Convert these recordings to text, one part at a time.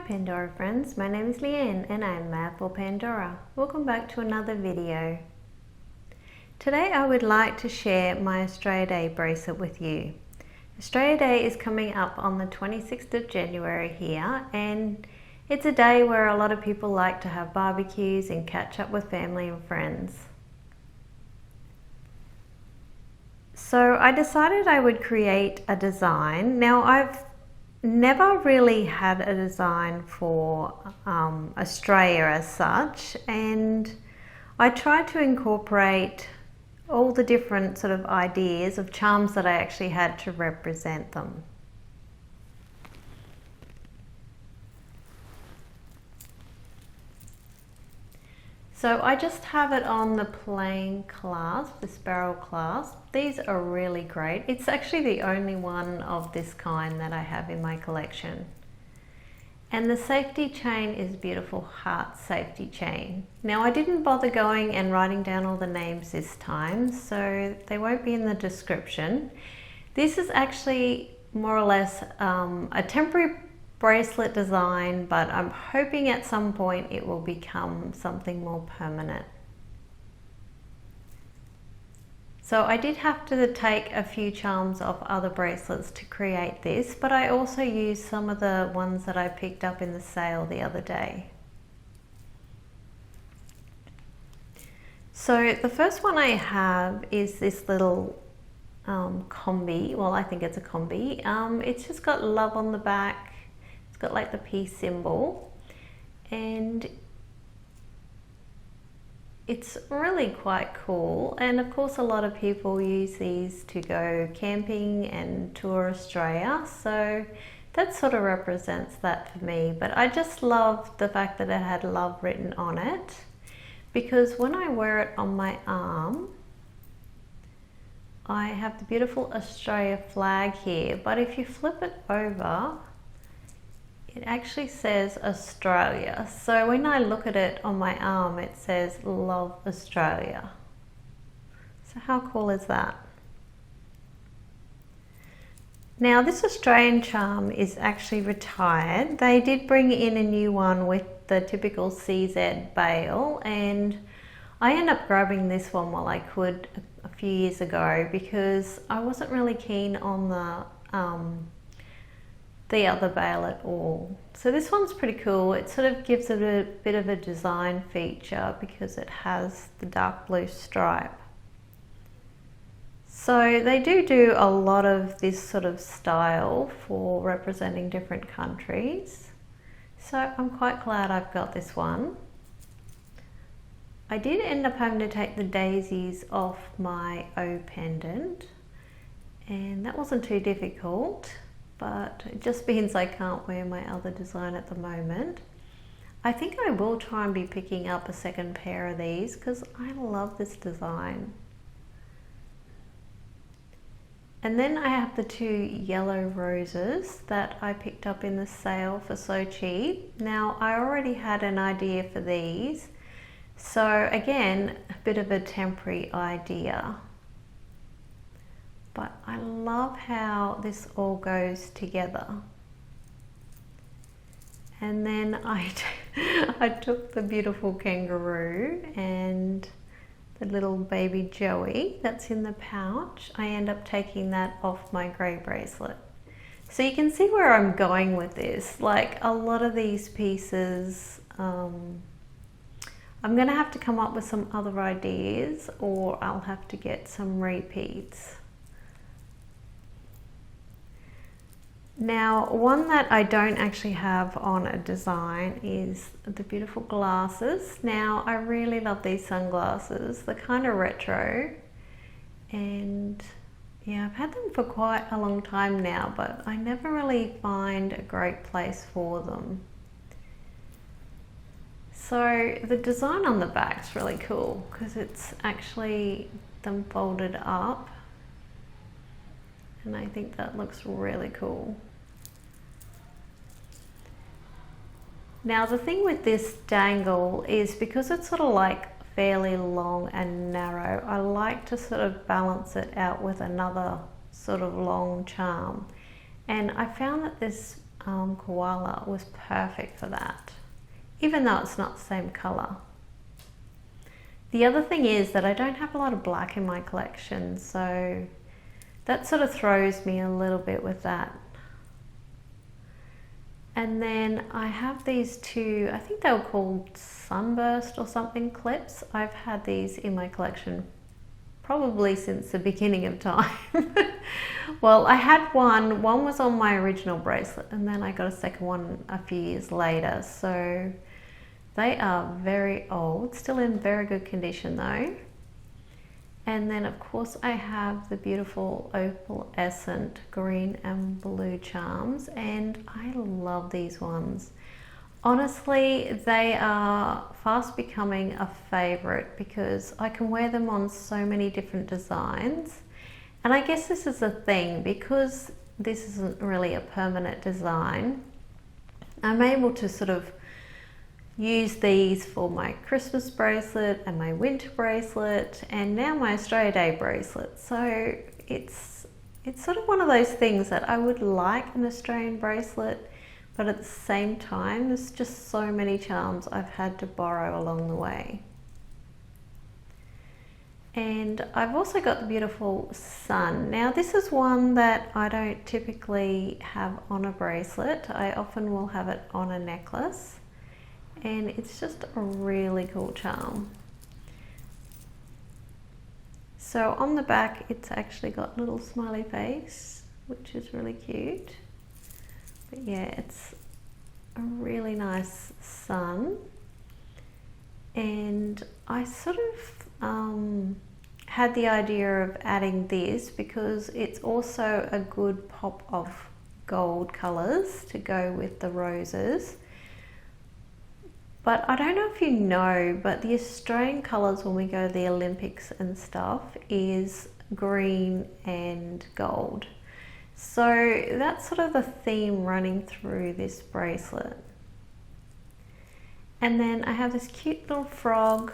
Pandora friends, my name is Leanne and I'm mad for Pandora. Welcome back to another video. Today I would like to share my Australia Day bracelet with you. Australia Day is coming up on the 26th of January here, and it's a day where a lot of people like to have barbecues and catch up with family and friends. So I decided I would create a design. Now I've never really had a design for Australia as such, and I tried to incorporate all the different sort of ideas of charms that I actually had to represent them. So I just have it on the plain clasp, the spiral clasp. These are really great. It's actually the only one of this kind that I have in my collection. And the safety chain is beautiful heart safety chain. Now I didn't bother going and writing down all the names this time, so they won't be in the description. This is actually more or less a temporary bracelet design, but I'm hoping at some point it will become something more permanent. So I did have to take a few charms off other bracelets to create this, but I also used some of the ones that I picked up in the sale the other day. So the first one I have is this little combi. Well, I think it's a combi. It's just got love on the back. It's got like the peace symbol, and it's really quite cool. And of course a lot of people use these to go camping and tour Australia, so that sort of represents that for me. But I just love the fact that it had love written on it, because when I wear it on my arm I have the beautiful Australia flag here, but if you flip it over it actually says Australia. So when I look at it on my arm, it says Love Australia. So how cool is that? Now this Australian charm is actually retired. They did bring in a new one with the typical CZ bail, and I ended up grabbing this one while I could a few years ago because I wasn't really keen on the other bail at all. So this one's pretty cool. It sort of gives it a bit of a design feature because it has the dark blue stripe. So they do a lot of this sort of style for representing different countries. So I'm quite glad I've got this one. I did end up having to take the daisies off my O pendant, and that wasn't too difficult, but it just means I can't wear my other design at the moment. I think I will try and be picking up a second pair of these because I love this design. And then I have the two yellow roses that I picked up in the sale for so cheap. Now I already had an idea for these, so again a bit of a temporary idea. But I love how this all goes together. And then I took the beautiful kangaroo and the little baby Joey that's in the pouch. I end up taking that off my grey bracelet. So you can see where I'm going with this. Like a lot of these pieces, I'm going to have to come up with some other ideas, or I'll have to get some repeats. Now, one that I don't actually have on a design is the beautiful glasses. Now, I really love these sunglasses. They're kind of retro, and yeah, I've had them for quite a long time now, but I never really find a great place for them. So the design on the back is really cool because it's actually them folded up. And I think that looks really cool. Now the thing with this dangle is because it's sort of like fairly long and narrow, I like to sort of balance it out with another sort of long charm. And I found that this koala was perfect for that, even though it's not the same color. The other thing is that I don't have a lot of black in my collection, so that sort of throws me a little bit with that. And then I have these two, I think they were called Sunburst or something clips. I've had these in my collection probably since the beginning of time. Well, I had one was on my original bracelet, and then I got a second one a few years later. So they are very old, still in very good condition though. And then of course I have the beautiful opalescent green and blue charms, and I love these ones. Honestly, they are fast becoming a favorite because I can wear them on so many different designs. And I guess this is the thing, because this isn't really a permanent design, I'm able to sort of use these for my Christmas bracelet and my winter bracelet and now my Australia Day bracelet. So it's sort of one of those things that I would like an Australian bracelet, but at the same time there's just so many charms I've had to borrow along the way. And I've also got the beautiful sun. Now this is one that I don't typically have on a bracelet. I often will have it on a necklace, and it's just a really cool charm. So on the back it's actually got a little smiley face, which is really cute. But yeah, it's a really nice sun. And I sort of had the idea of adding this because it's also a good pop of gold colours to go with the roses. But I don't know if you know, but the Australian colours when we go to the Olympics and stuff is green and gold. So that's sort of the theme running through this bracelet. And then I have this cute little frog.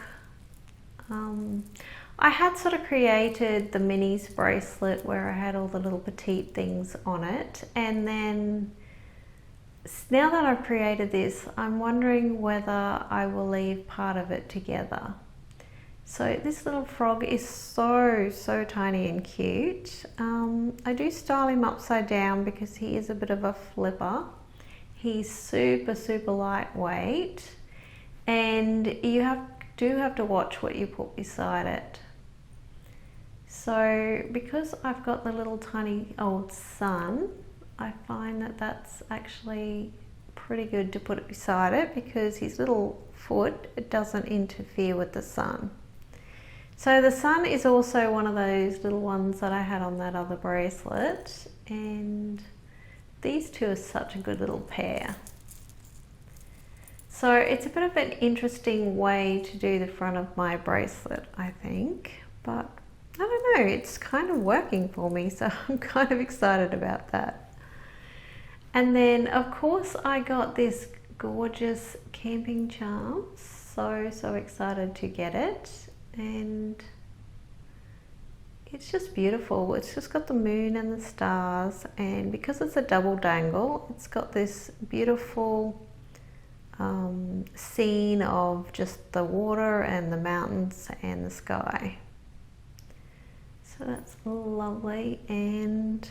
I had sort of created the minis bracelet where I had all the little petite things on it, and then now that I've created this, I'm wondering whether I will leave part of it together. So this little frog is so tiny and cute. I do style him upside down because he is a bit of a flipper. He's super lightweight, and you do have to watch what you put beside it. So because I've got the little tiny old sun, I find that that's actually pretty good to put it beside it because his little foot doesn't interfere with the sun. So the sun is also one of those little ones that I had on that other bracelet, and these two are such a good little pair. So it's a bit of an interesting way to do the front of my bracelet, I think, but I don't know, it's kind of working for me, so I'm kind of excited about that. And then of course I got this gorgeous camping charm, so excited to get it, and it's just beautiful. It's just got the moon and the stars, and because it's a double dangle, it's got this beautiful scene of just the water and the mountains and the sky. So that's lovely. And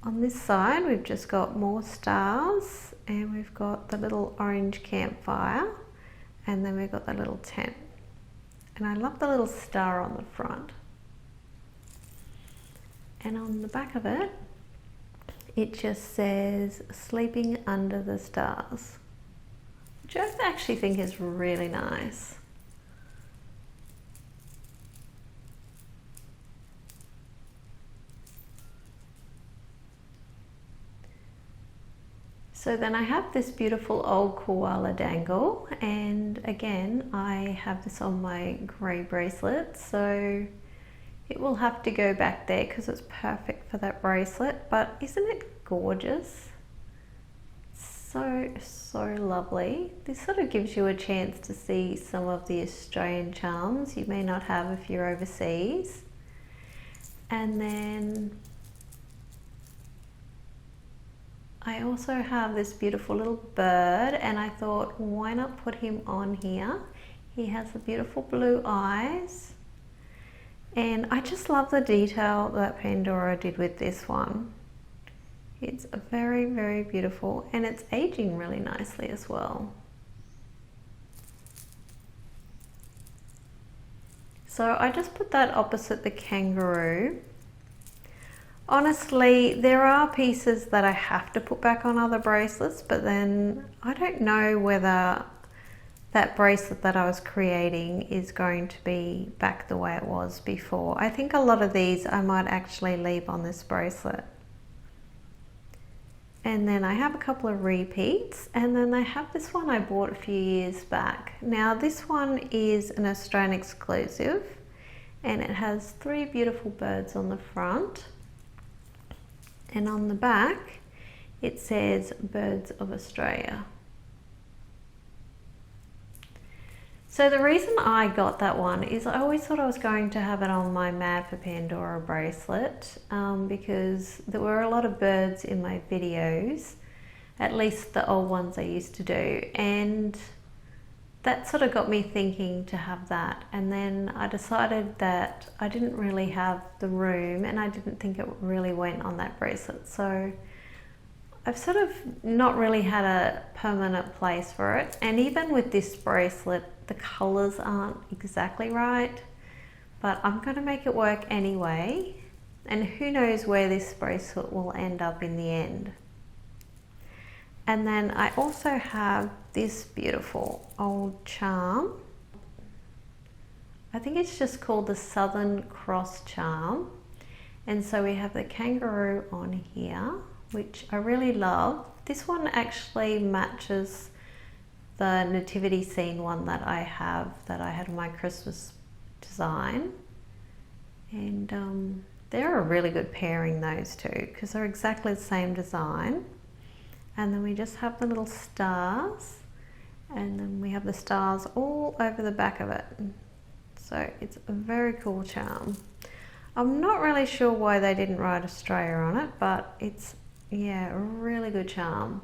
on this side we've just got more stars, and we've got the little orange campfire, and then we've got the little tent. And I love the little star on the front. And on the back of it, it just says sleeping under the stars, which I actually think is really nice. So then I have this beautiful old koala dangle, and again I have this on my grey bracelet, so it will have to go back there because it's perfect for that bracelet. But isn't it gorgeous? So lovely. This sort of gives you a chance to see some of the Australian charms you may not have if you're overseas. And then I also have this beautiful little bird, and I thought, why not put him on here? He has the beautiful blue eyes, and I just love the detail that Pandora did with this one. It's very, very beautiful, and it's aging really nicely as well. So I just put that opposite the kangaroo. Honestly, there are pieces that I have to put back on other bracelets, but then I don't know whether that bracelet that I was creating is going to be back the way it was before. I think a lot of these I might actually leave on this bracelet. And then I have a couple of repeats, and then I have this one I bought a few years back. Now this one is an Australian exclusive, and it has 3 beautiful birds on the front. And on the back, it says Birds of Australia. So the reason I got that one is I always thought I was going to have it on my Mad for Pandora bracelet because there were a lot of birds in my videos, at least the old ones I used to do. And that sort of got me thinking to have that, and then I decided that I didn't really have the room and I didn't think it really went on that bracelet, so I've sort of not really had a permanent place for it. And even with this bracelet, the colors aren't exactly right, but I'm going to make it work anyway, and who knows where this bracelet will end up in the end. And then I also have this beautiful old charm. I think it's just called the Southern Cross charm. And so we have the kangaroo on here, which I really love. This one actually matches the nativity scene one that I had on my Christmas design. And they're a really good pairing, those two, because they're exactly the same design. And then we just have the little stars, and then we have the stars all over the back of it. So it's a very cool charm. I'm not really sure why they didn't write Australia on it, but it's, yeah, a really good charm.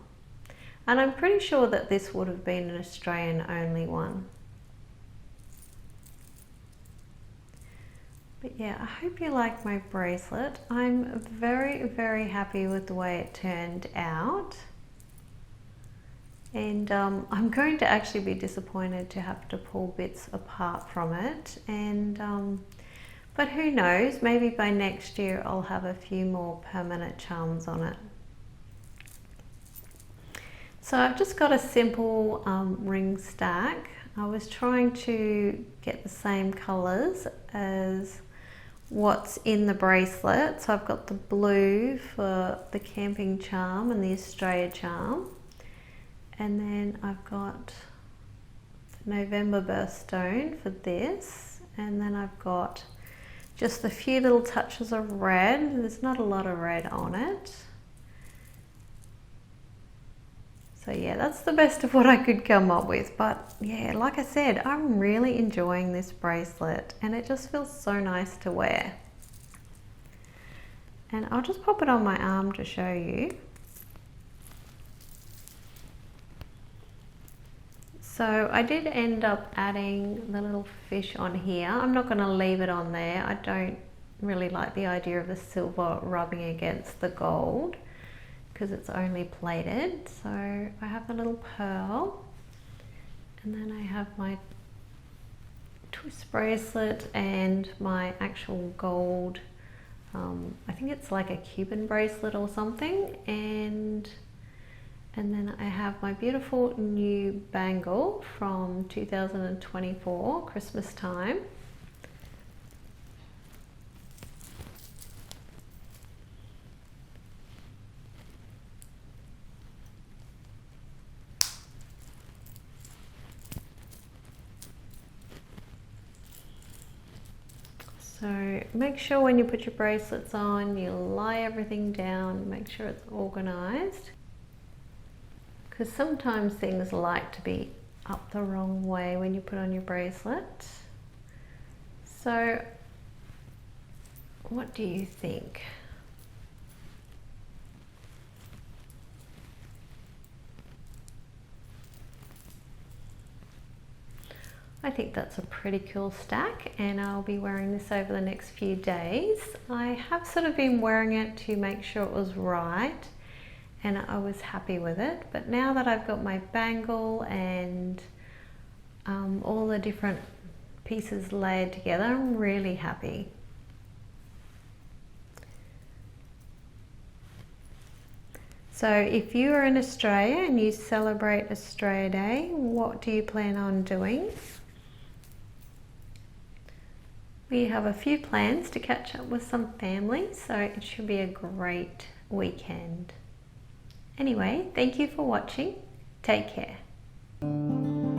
And I'm pretty sure that this would have been an Australian only one. But yeah, I hope you like my bracelet. I'm very, very happy with the way it turned out. And I'm going to actually be disappointed to have to pull bits apart from it. But who knows, maybe by next year I'll have a few more permanent charms on it. So I've just got a simple ring stack. I was trying to get the same colors as what's in the bracelet. So I've got the blue for the camping charm and the Australia charm. And then I've got the November birthstone for this. And then I've got just a few little touches of red. There's not a lot of red on it. So yeah, that's the best of what I could come up with. But yeah, like I said, I'm really enjoying this bracelet and it just feels so nice to wear. And I'll just pop it on my arm to show you. So I did end up adding the little fish on here. I'm not going to leave it on there. I don't really like the idea of the silver rubbing against the gold because it's only plated. So I have the little pearl, and then I have my twist bracelet and my actual gold, I think it's like a Cuban bracelet or something, and then I have my beautiful new bangle from 2024, Christmas time. So make sure when you put your bracelets on, you lie everything down, make sure it's organized. Because sometimes things like to be up the wrong way when you put on your bracelet. So what do you think? I think that's a pretty cool stack, and I'll be wearing this over the next few days. I have sort of been wearing it to make sure it was right, and I was happy with it. But now that I've got my bangle and all the different pieces layered together, I'm really happy. So if you are in Australia and you celebrate Australia Day, what do you plan on doing? We have a few plans to catch up with some family, so it should be a great weekend. Anyway, thank you for watching. Take care.